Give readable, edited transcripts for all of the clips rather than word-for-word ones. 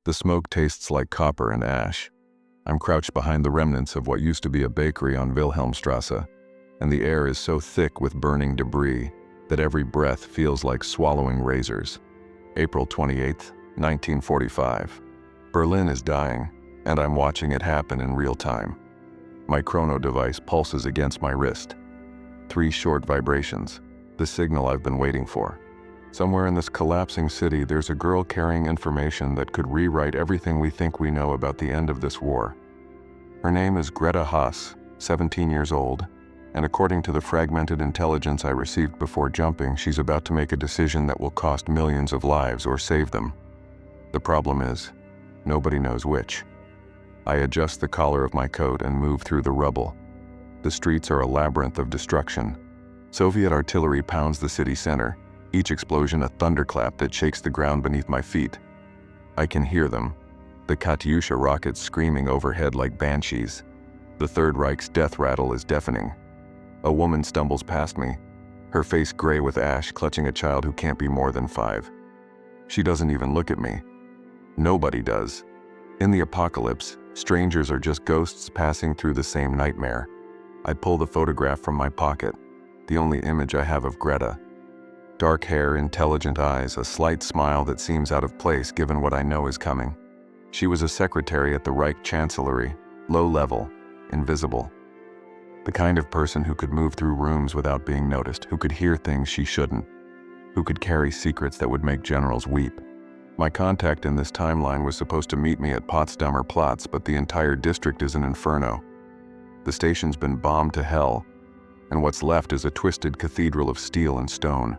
The smoke tastes like copper and ash. I'm crouched behind the remnants of what used to be a bakery on Wilhelmstrasse, and the air is so thick with burning debris that every breath feels like swallowing razors. April 28, 1945. Berlin is dying, and I'm watching it happen in real time. My chrono device pulses against my wrist. 3 short vibrations, the signal I've been waiting for. Somewhere in this collapsing city, there's a girl carrying information that could rewrite everything we think we know about the end of this war. Her name is Greta Haas, 17 years old, and according to the fragmented intelligence I received before jumping, she's about to make a decision that will cost millions of lives or save them. The problem is, nobody knows which. I adjust the collar of my coat and move through the rubble. The streets are a labyrinth of destruction. Soviet artillery pounds the city center, each explosion a thunderclap that shakes the ground beneath my feet. I can hear them, the Katyusha rockets screaming overhead like banshees. The Third Reich's death rattle is deafening. A woman stumbles past me, her face gray with ash, clutching a child who can't be more than 5. She doesn't even look at me. Nobody does. In the apocalypse, strangers are just ghosts passing through the same nightmare. I pull the photograph from my pocket, the only image I have of Greta. Dark hair, intelligent eyes, a slight smile that seems out of place given what I know is coming. She was a secretary at the Reich Chancellery, low level, invisible. The kind of person who could move through rooms without being noticed, who could hear things she shouldn't, who could carry secrets that would make generals weep. My contact in this timeline was supposed to meet me at Potsdamer Platz, but the entire district is an inferno. The station's been bombed to hell, and what's left is a twisted cathedral of steel and stone.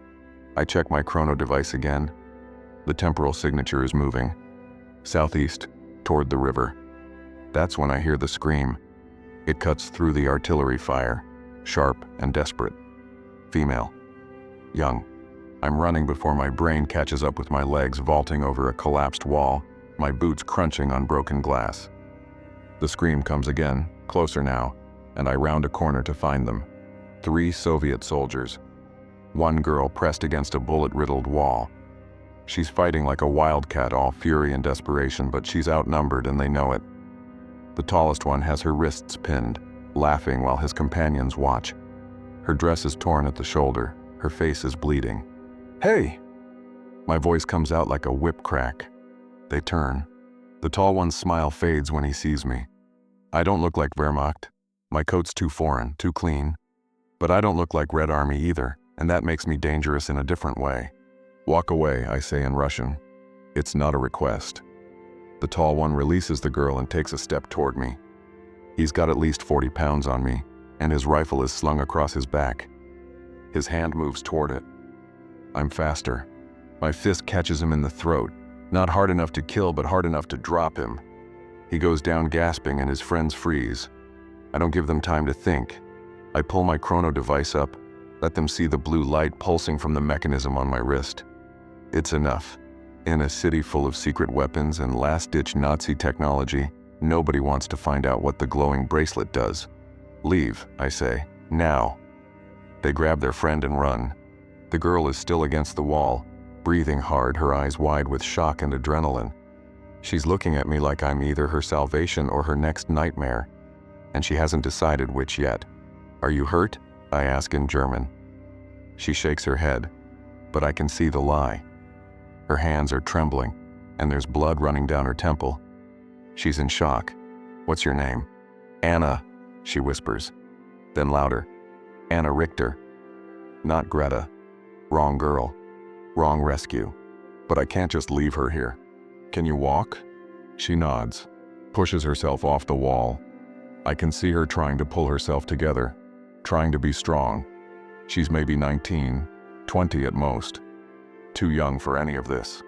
I check my chrono device again. The temporal signature is moving. Southeast, toward the river. That's when I hear the scream. It cuts through the artillery fire, sharp and desperate. Female. Young. I'm running before my brain catches up with my legs vaulting over a collapsed wall, my boots crunching on broken glass. The scream comes again, closer now, and I round a corner to find them. 3 Soviet soldiers. 1 girl pressed against a bullet-riddled wall. She's fighting like a wildcat, all fury and desperation, but she's outnumbered and they know it. The tallest one has her wrists pinned, laughing while his companions watch. Her dress is torn at the shoulder, her face is bleeding. "Hey!" My voice comes out like a whip crack. They turn. The tall one's smile fades when he sees me. I don't look like Wehrmacht. My coat's too foreign, too clean. But I don't look like Red Army either, and that makes me dangerous in a different way. "Walk away," I say in Russian. It's not a request. The tall one releases the girl and takes a step toward me. He's got at least 40 pounds on me, and his rifle is slung across his back. His hand moves toward it. I'm faster. My fist catches him in the throat, not hard enough to kill, but hard enough to drop him. He goes down gasping and his friends freeze. I don't give them time to think. I pull my chrono device up, let them see the blue light pulsing from the mechanism on my wrist. It's enough. In a city full of secret weapons and last-ditch Nazi technology, nobody wants to find out what the glowing bracelet does. "Leave," I say, "now." They grab their friend and run. The girl is still against the wall, breathing hard, her eyes wide with shock and adrenaline. She's looking at me like I'm either her salvation or her next nightmare, and she hasn't decided which yet. "Are you hurt?" I ask in German. She shakes her head, but I can see the lie. Her hands are trembling, and there's blood running down her temple. She's in shock. "What's your name?" "Anna," she whispers. Then louder, "Anna Richter." Not Greta. Wrong girl. Wrong rescue. But I can't just leave her here. "Can you walk?" She nods, pushes herself off the wall. I can see her trying to pull herself together, trying to be strong. She's maybe 19, 20 at most. Too young for any of this.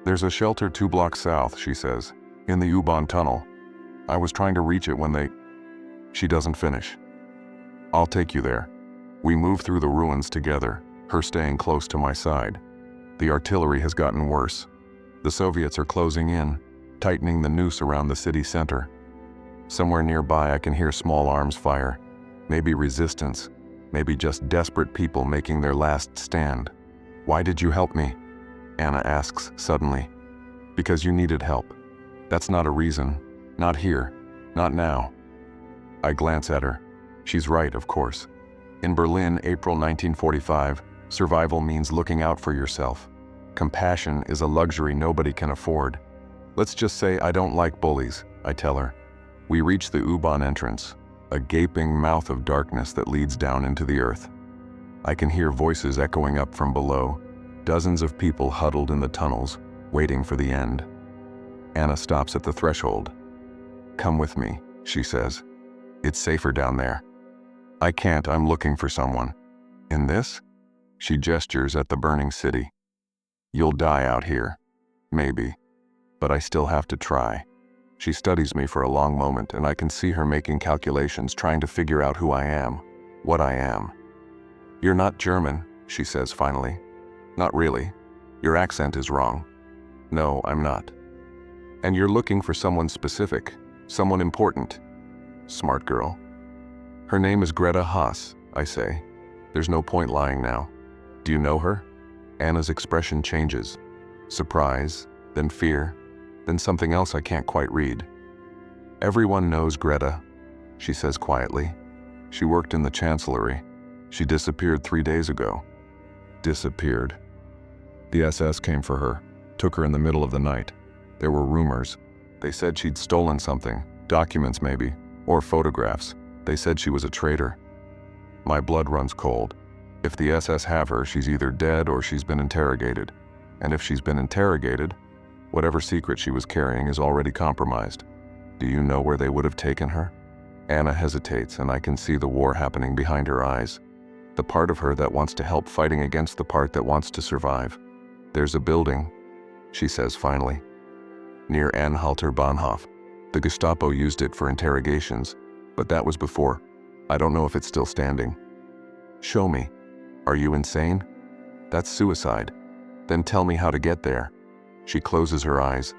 "There's a shelter 2 blocks south," she says, "in the U-Bahn tunnel. I was trying to reach it when they..." She doesn't finish. "I'll take you there." We move through the ruins together, her staying close to my side. The artillery has gotten worse. The Soviets are closing in, tightening the noose around the city center. Somewhere nearby I can hear small arms fire. Maybe resistance, maybe just desperate people making their last stand. "Why did you help me?" Anna asks suddenly. "Because you needed help. That's not a reason. Not here. Not now. I glance at her. She's right, of course. In Berlin, April 1945, survival means looking out for yourself. Compassion is a luxury nobody can afford. Let's just say I don't like bullies, I tell her. We reach the U-Bahn entrance, a gaping mouth of darkness that leads down into the earth. I can hear voices echoing up from below, dozens of people huddled in the tunnels, waiting for the end. Anna stops at the threshold. Come with me, she says. It's safer down there. I can't, I'm looking for someone. In this? She gestures at the burning city. You'll die out here. Maybe. But I still have to try. She studies me for a long moment, and I can see her making calculations, trying to figure out who I am, what I am. You're not German, she says finally. Not really. Your accent is wrong. No, I'm not. And you're looking for someone specific, someone important. Smart girl. Her name is Greta Haas, I say. There's no point lying now. Do you know her? Anna's expression changes. Surprise, then fear, then something else I can't quite read. Everyone knows Greta, she says quietly. She worked in the chancellery. She disappeared 3 days ago. Disappeared. The SS came for her, took her in the middle of the night. There were rumors. They said she'd stolen something, documents maybe, or photographs. They said she was a traitor. My blood runs cold. If the SS have her, she's either dead or she's been interrogated. And if she's been interrogated, whatever secret she was carrying is already compromised. Do you know where they would have taken her? Anna hesitates, and I can see the war happening behind her eyes. The part of her that wants to help fighting against the part that wants to survive. There's a building, she says finally, near Anhalter Bahnhof. The Gestapo used it for interrogations, but that was before. I don't know if it's still standing. Show me. Are you insane? That's suicide. Then tell me how to get there. She closes her eyes,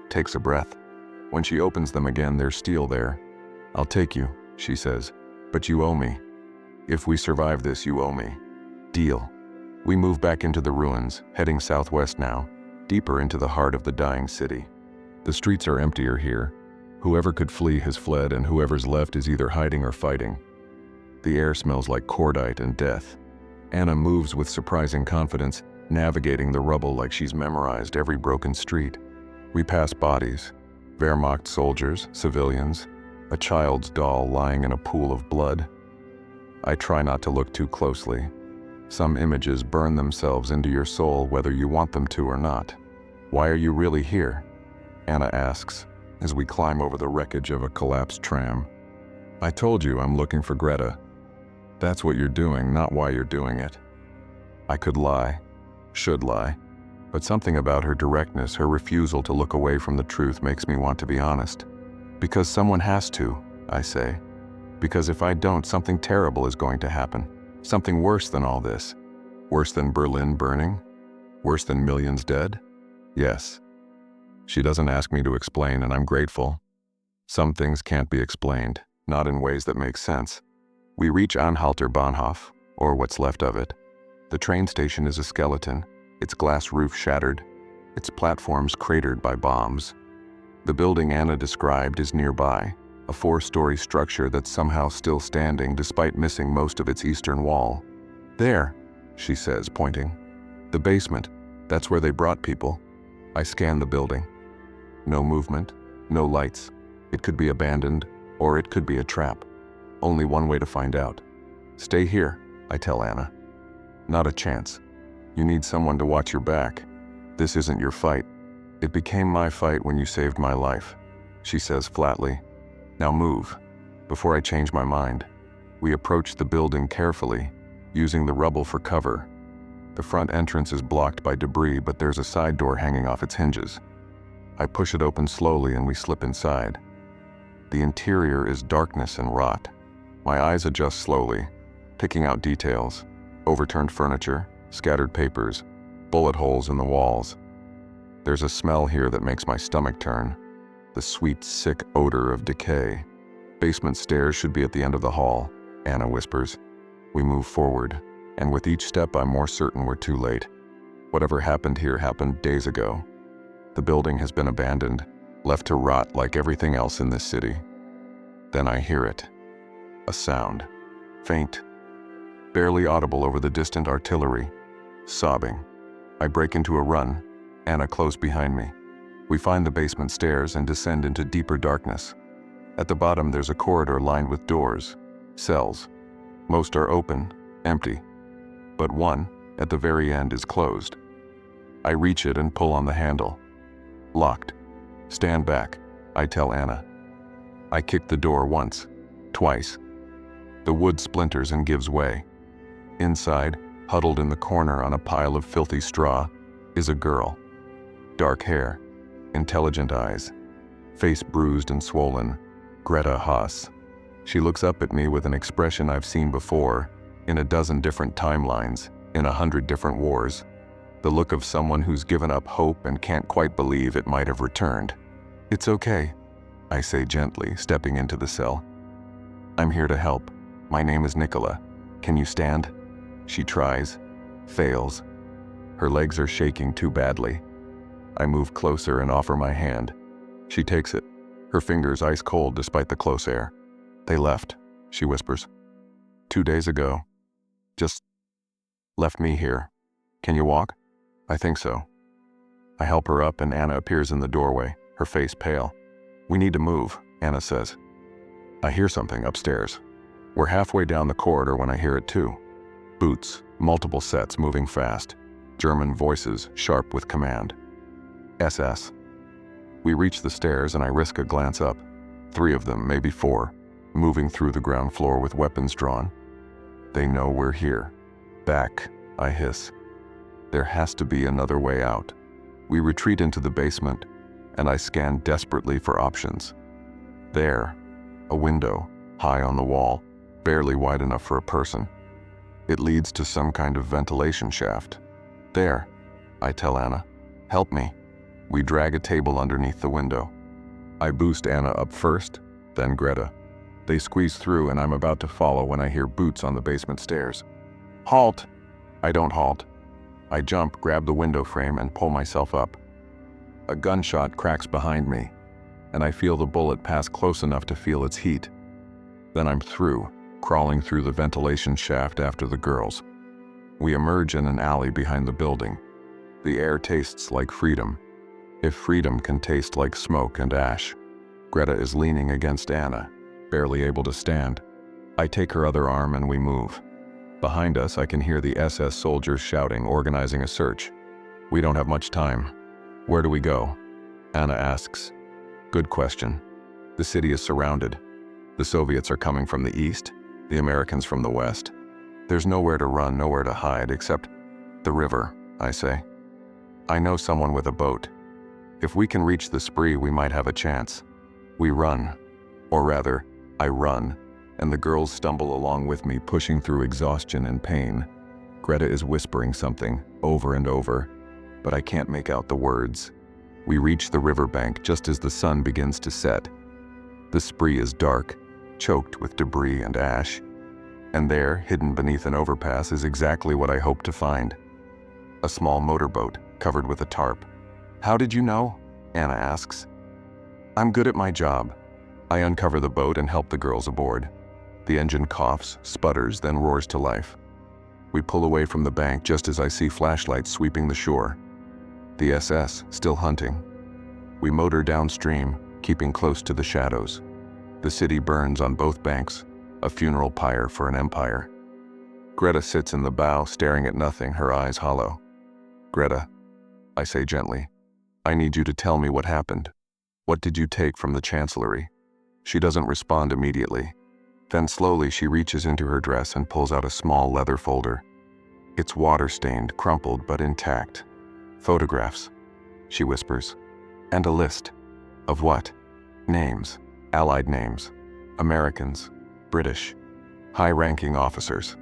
takes a breath. When she opens them again, there's steel there. I'll take you, she says, but you owe me. If we survive this, you owe me. Deal. We move back into the ruins, heading southwest now, deeper into the heart of the dying city. The streets are emptier here. Whoever could flee has fled, and whoever's left is either hiding or fighting. The air smells like cordite and death. Anna moves with surprising confidence, navigating the rubble like she's memorized every broken street. We pass bodies, Wehrmacht soldiers, civilians, a child's doll lying in a pool of blood. I try not to look too closely. Some images burn themselves into your soul whether you want them to or not. Why are you really here? Anna asks, as we climb over the wreckage of a collapsed tram. I told you I'm looking for Greta. That's what you're doing, not why you're doing it. I could lie, should lie, but something about her directness, her refusal to look away from the truth makes me want to be honest. Because someone has to, I say. Because if I don't, something terrible is going to happen. Something worse than all this. Worse than Berlin burning? Worse than millions dead? Yes. She doesn't ask me to explain, and I'm grateful. Some things can't be explained, not in ways that make sense. We reach Anhalter Bahnhof, or what's left of it. The train station is a skeleton, its glass roof shattered, its platforms cratered by bombs. The building Anna described is nearby, a 4-story structure that's somehow still standing despite missing most of its eastern wall. There, she says, pointing. The basement, that's where they brought people. I scan the building. No movement, no lights. It could be abandoned, or it could be a trap. Only one way to find out. Stay here, I tell Anna. Not a chance. You need someone to watch your back. This isn't your fight. It became my fight when you saved my life, she says flatly. Now move, before I change my mind. We approach the building carefully, using the rubble for cover. The front entrance is blocked by debris, but there's a side door hanging off its hinges. I push it open slowly and we slip inside. The interior is darkness and rot. My eyes adjust slowly, picking out details. Overturned furniture, scattered papers, bullet holes in the walls. There's a smell here that makes my stomach turn. The sweet, sick odor of decay. Basement stairs should be at the end of the hall, Anna whispers. We move forward, and with each step I'm more certain we're too late. Whatever happened here happened days ago. The building has been abandoned. left to rot like everything else in this city. Then I hear it. A sound. Faint. Barely audible over the distant artillery. Sobbing. I break into a run, Anna close behind me. We find the basement stairs and descend into deeper darkness. At the bottom there's a corridor lined with doors, cells. Most are open, empty. But one, at the very end, is closed. I reach it and pull on the handle. Locked. Stand back, I tell Anna. I kick the door once, twice. The wood splinters and gives way. Inside, huddled in the corner on a pile of filthy straw, is a girl. Dark hair, intelligent eyes, face bruised and swollen, Greta Haas. She looks up at me with an expression I've seen before, in a dozen different timelines, in 100 different wars. The look of someone who's given up hope and can't quite believe it might have returned. It's okay, I say gently, stepping into the cell. I'm here to help. My name is Nicola. Can you stand? She tries, fails. Her legs are shaking too badly. I move closer and offer my hand. She takes it, her fingers ice cold despite the close air. They left, she whispers. 2 days ago. Just left me here. Can you walk? I think so. I help her up and Anna appears in the doorway, her face pale. We need to move, Anna says. I hear something upstairs. We're halfway down the corridor when I hear it too. Boots, multiple sets moving fast. German voices, sharp with command. SS. We reach the stairs and I risk a glance up. 3 of them, maybe 4, moving through the ground floor with weapons drawn. They know we're here. Back, I hiss. There has to be another way out. We retreat into the basement, and I scan desperately for options. There, a window, high on the wall, barely wide enough for a person. It leads to some kind of ventilation shaft. There, I tell Anna. Help me. We drag a table underneath the window. I boost Anna up first, then Greta. They squeeze through and I'm about to follow when I hear boots on the basement stairs. Halt! I don't halt. I jump, grab the window frame and pull myself up. A gunshot cracks behind me, and I feel the bullet pass close enough to feel its heat. Then I'm through, crawling through the ventilation shaft after the girls. We emerge in an alley behind the building. The air tastes like freedom, if freedom can taste like smoke and ash. Greta is leaning against Anna, barely able to stand. I take her other arm and we move. Behind us, I can hear the SS soldiers shouting, organizing a search. We don't have much time. Where do we go? Anna asks. Good question. The city is surrounded. The Soviets are coming from the east, the Americans from the west. There's nowhere to run, nowhere to hide, except the river, I say. I know someone with a boat. If we can reach the spree, we might have a chance. We run. Or rather, I run, and the girls stumble along with me, pushing through exhaustion and pain. Greta is whispering something, over and over, but I can't make out the words. We reach the riverbank just as the sun begins to set. The spree is dark, choked with debris and ash, and there, hidden beneath an overpass, is exactly what I hoped to find. A small motorboat, covered with a tarp. How did you know? Anna asks. I'm good at my job. I uncover the boat and help the girls aboard. The engine coughs, sputters, then roars to life. We pull away from the bank just as I see flashlights sweeping the shore. The SS, still hunting. We motor downstream, keeping close to the shadows. The city burns on both banks, a funeral pyre for an empire. Greta sits in the bow, staring at nothing, her eyes hollow. Greta, I say gently, I need you to tell me what happened. What did you take from the chancellery? She doesn't respond immediately. Then slowly she reaches into her dress and pulls out a small leather folder. It's water-stained, crumpled, but intact. Photographs, she whispers. And a list. Of what? Names. Allied names. Americans. British. High-ranking officers.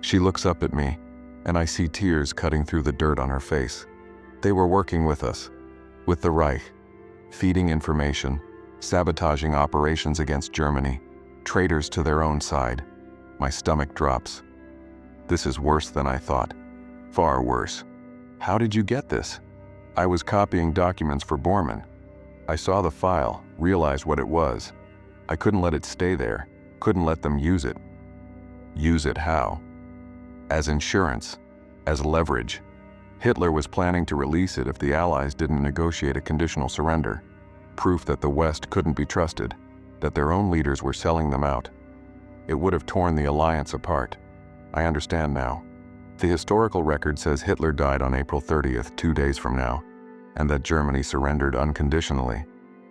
She looks up at me, and I see tears cutting through the dirt on her face. They were working with us. With the Reich. Feeding information. Sabotaging operations against Germany. Traitors to their own side. My stomach drops. This is worse than I thought. Far worse. How did you get this? I was copying documents for Bormann. I saw the file, realized what it was. I couldn't let it stay there, couldn't let them use it. Use it how? As insurance, as leverage. Hitler was planning to release it if the Allies didn't negotiate a conditional surrender. Proof that the West couldn't be trusted, that their own leaders were selling them out. It would have torn the alliance apart. I understand now. The historical record says Hitler died on April 30th, 2 days from now, and that Germany surrendered unconditionally.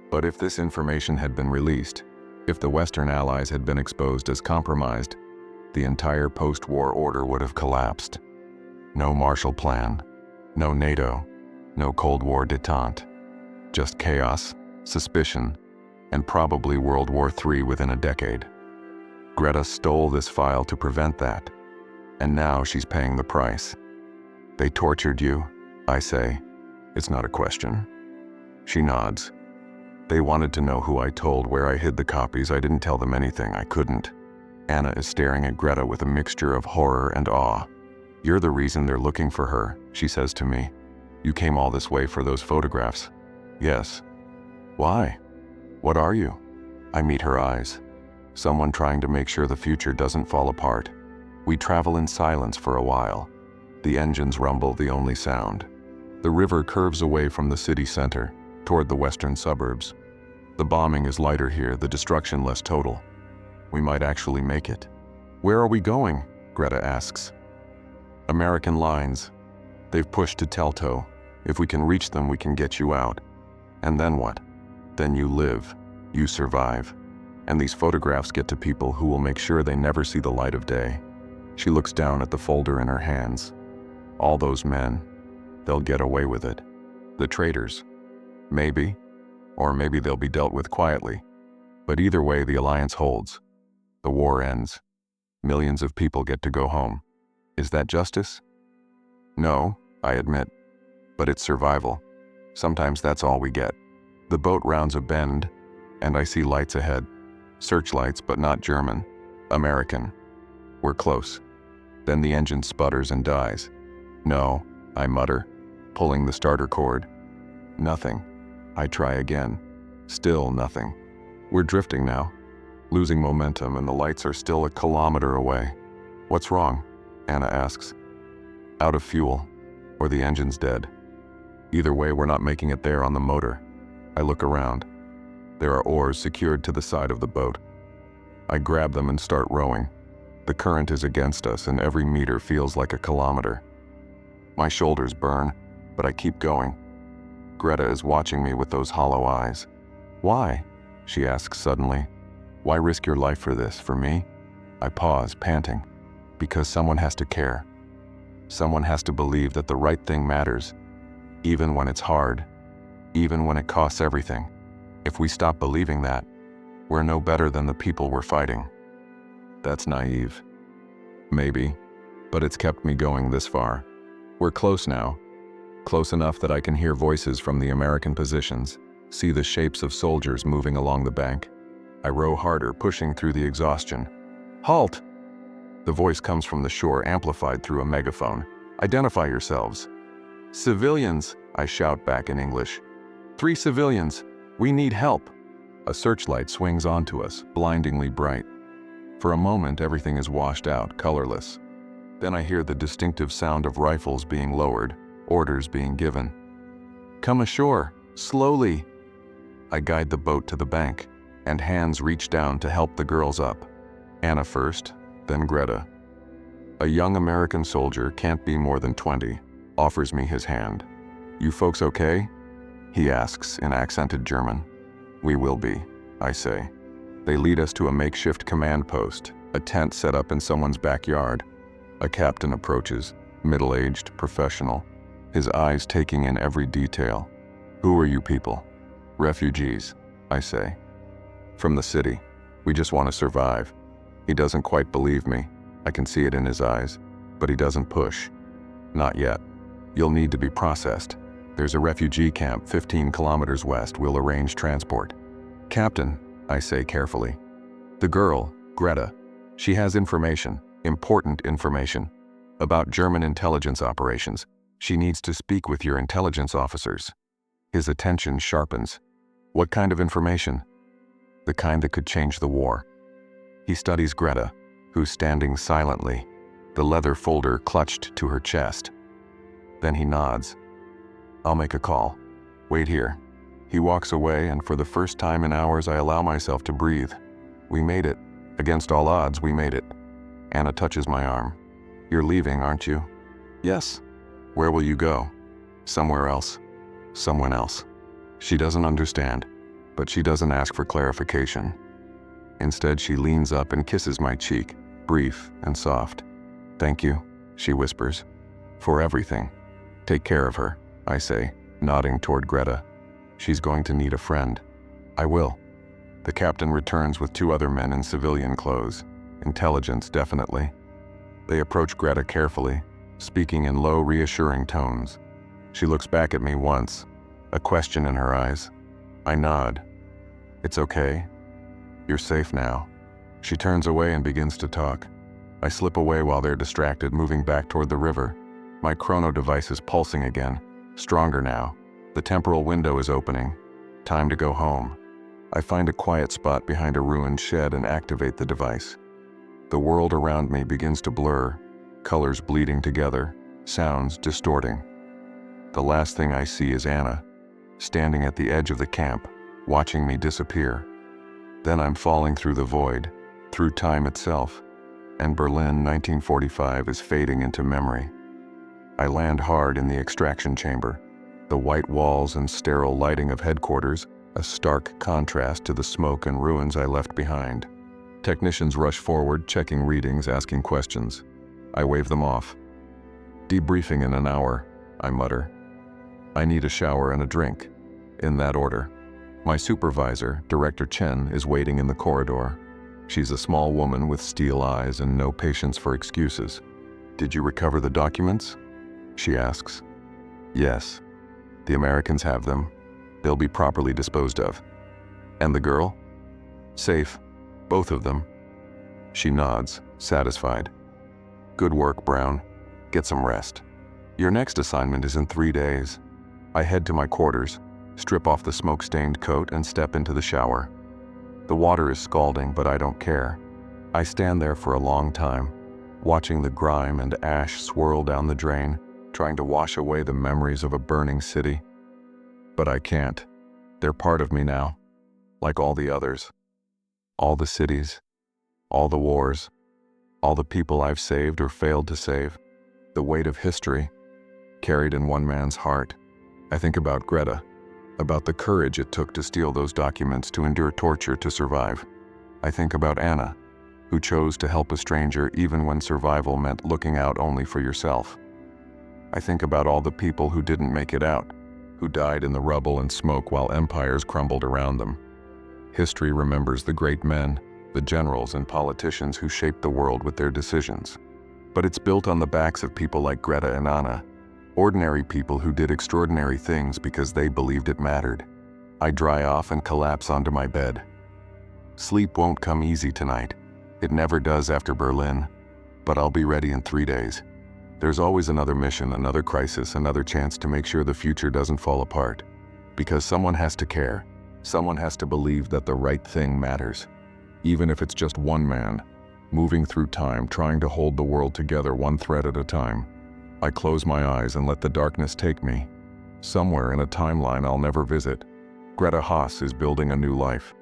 But if this information had been released, if the Western Allies had been exposed as compromised, the entire post-war order would have collapsed. No Marshall Plan, no NATO, no Cold War détente. Just chaos, suspicion, and probably World War III within a decade. Greta stole this file to prevent that, and now she's paying the price. They tortured you, I say. It's not a question. She nods. They wanted to know who I told, where I hid the copies. I didn't tell them anything. I couldn't. Anna is staring at Greta with a mixture of horror and awe. You're the reason they're looking for her, she says to me. You came all this way for those photographs. Yes. Why? What are you? I meet her eyes. Someone trying to make sure the future doesn't fall apart. We travel in silence for a while. The engines rumble, the only sound. The river curves away from the city center, toward the western suburbs. The bombing is lighter here, the destruction less total. We might actually make it. Where are we going? Greta asks. American lines. They've pushed to Teltow. If we can reach them, we can get you out. And then what? Then you live. You survive. And these photographs get to people who will make sure they never see the light of day. She looks down at the folder in her hands. All those men. They'll get away with it. The traitors. Maybe. Or maybe they'll be dealt with quietly. But either way, the alliance holds. The war ends. Millions of people get to go home. Is that justice? No, I admit. But it's survival. Sometimes that's all we get. The boat rounds a bend, and I see lights ahead. Searchlights, but not German. American. We're close. Then the engine sputters and dies. No, I mutter, pulling the starter cord. Nothing. I try again. Still nothing. We're drifting now, losing momentum, and the lights are still a kilometer away. What's wrong? Anna asks. Out of fuel, or the engine's dead. Either way, we're not making it there on the motor. I look around. There are oars secured to the side of the boat. I grab them and start rowing. The current is against us, and every meter feels like a kilometer. My shoulders burn, but I keep going. Greta is watching me with those hollow eyes. Why? She asks suddenly. Why risk your life for this, for me? I pause, panting. Because someone has to care. Someone has to believe that the right thing matters, even when it's hard, even when it costs everything. If we stop believing that, we're no better than the people we're fighting. That's naive. Maybe, but it's kept me going this far. We're close now. Close enough that I can hear voices from the American positions, see the shapes of soldiers moving along the bank. I row harder, pushing through the exhaustion. Halt! The voice comes from the shore, amplified through a megaphone. Identify yourselves. Civilians, I shout back in English. 3 civilians. We need help. A searchlight swings onto us, blindingly bright. For a moment, everything is washed out, colorless. Then I hear the distinctive sound of rifles being lowered, orders being given. Come ashore, slowly. I guide the boat to the bank, and hands reach down to help the girls up. Anna first, then Greta. A young American soldier, can't be more than 20, offers me his hand. You folks okay? He asks in accented German. We will be, I say. They lead us to a makeshift command post, a tent set up in someone's backyard. A captain approaches, middle-aged, professional, his eyes taking in every detail. Who are you people? Refugees, I say. From the city. We just want to survive. He doesn't quite believe me. I can see it in his eyes, but he doesn't push. Not yet. You'll need to be processed. There's a refugee camp 15 kilometers west. We'll arrange transport. Captain, I say carefully. The girl, Greta, she has information, important information, about German intelligence operations. She needs to speak with your intelligence officers. His attention sharpens. What kind of information? The kind that could change the war. He studies Greta, who's standing silently, the leather folder clutched to her chest. Then he nods. I'll make a call. Wait here. He walks away, and for the first time in hours I allow myself to breathe. We made it. Against all odds, we made it. Anna touches my arm. You're leaving, aren't you? Yes. Where will you go? Somewhere else. Someone else. She doesn't understand, but she doesn't ask for clarification. Instead, she leans up and kisses my cheek, brief and soft. Thank you, she whispers. For everything. Take care of her, I say, nodding toward Greta. She's going to need a friend. I will. The captain returns with 2 other men in civilian clothes. Intelligence, definitely. They approach Greta carefully, speaking in low, reassuring tones. She looks back at me once, a question in her eyes. I nod. It's okay. You're safe now. She turns away and begins to talk. I slip away while they're distracted, moving back toward the river. My chrono device is pulsing again, stronger now. The temporal window is opening. Time to go home. I find a quiet spot behind a ruined shed and activate the device. The world around me begins to blur, colors bleeding together, sounds distorting. The last thing I see is Anna, standing at the edge of the camp, watching me disappear. Then I'm falling through the void, through time itself, and Berlin 1945 is fading into memory. I land hard in the extraction chamber, the white walls and sterile lighting of headquarters, a stark contrast to the smoke and ruins I left behind. Technicians rush forward, checking readings, asking questions. I wave them off. Debriefing in an hour, I mutter. I need a shower and a drink, in that order. My supervisor, Director Chen, is waiting in the corridor. She's a small woman with steel eyes and no patience for excuses. Did you recover the documents? She asks. Yes. The Americans have them. They'll be properly disposed of. And the girl? Safe. Both of them. She nods, satisfied. Good work, Brown. Get some rest. Your next assignment is in 3 days. I head to my quarters, strip off the smoke-stained coat and step into the shower. The water is scalding, but I don't care. I stand there for a long time, watching the grime and ash swirl down the drain, trying to wash away the memories of a burning city. But I can't. They're part of me now, like all the others. All the cities, all the wars, all the people I've saved or failed to save. The weight of history, carried in one man's heart. I think about Greta, about the courage it took to steal those documents, to endure torture to survive. I think about Anna, who chose to help a stranger even when survival meant looking out only for yourself. I think about all the people who didn't make it out, who died in the rubble and smoke while empires crumbled around them. History remembers the great men, the generals and politicians who shaped the world with their decisions. But it's built on the backs of people like Greta and Anna, ordinary people who did extraordinary things because they believed it mattered. I dry off and collapse onto my bed. Sleep won't come easy tonight. It never does after Berlin, but I'll be ready in 3 days. There's always another mission, another crisis, another chance to make sure the future doesn't fall apart. Because someone has to care. Someone has to believe that the right thing matters. Even if it's just one man, moving through time, trying to hold the world together one thread at a time. I close my eyes and let the darkness take me. Somewhere in a timeline I'll never visit, Greta Haas is building a new life.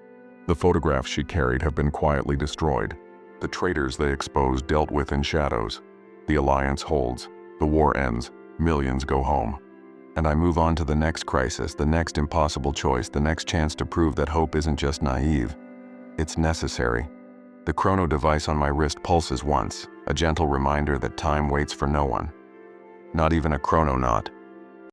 The photographs she carried have been quietly destroyed. The traitors they exposed dealt with in shadows. The alliance holds. The war ends. Millions go home. And I move on to the next crisis, the next impossible choice, the next chance to prove that hope isn't just naive. It's necessary. The chrono device on my wrist pulses once, a gentle reminder that time waits for no one. Not even a chrononaut.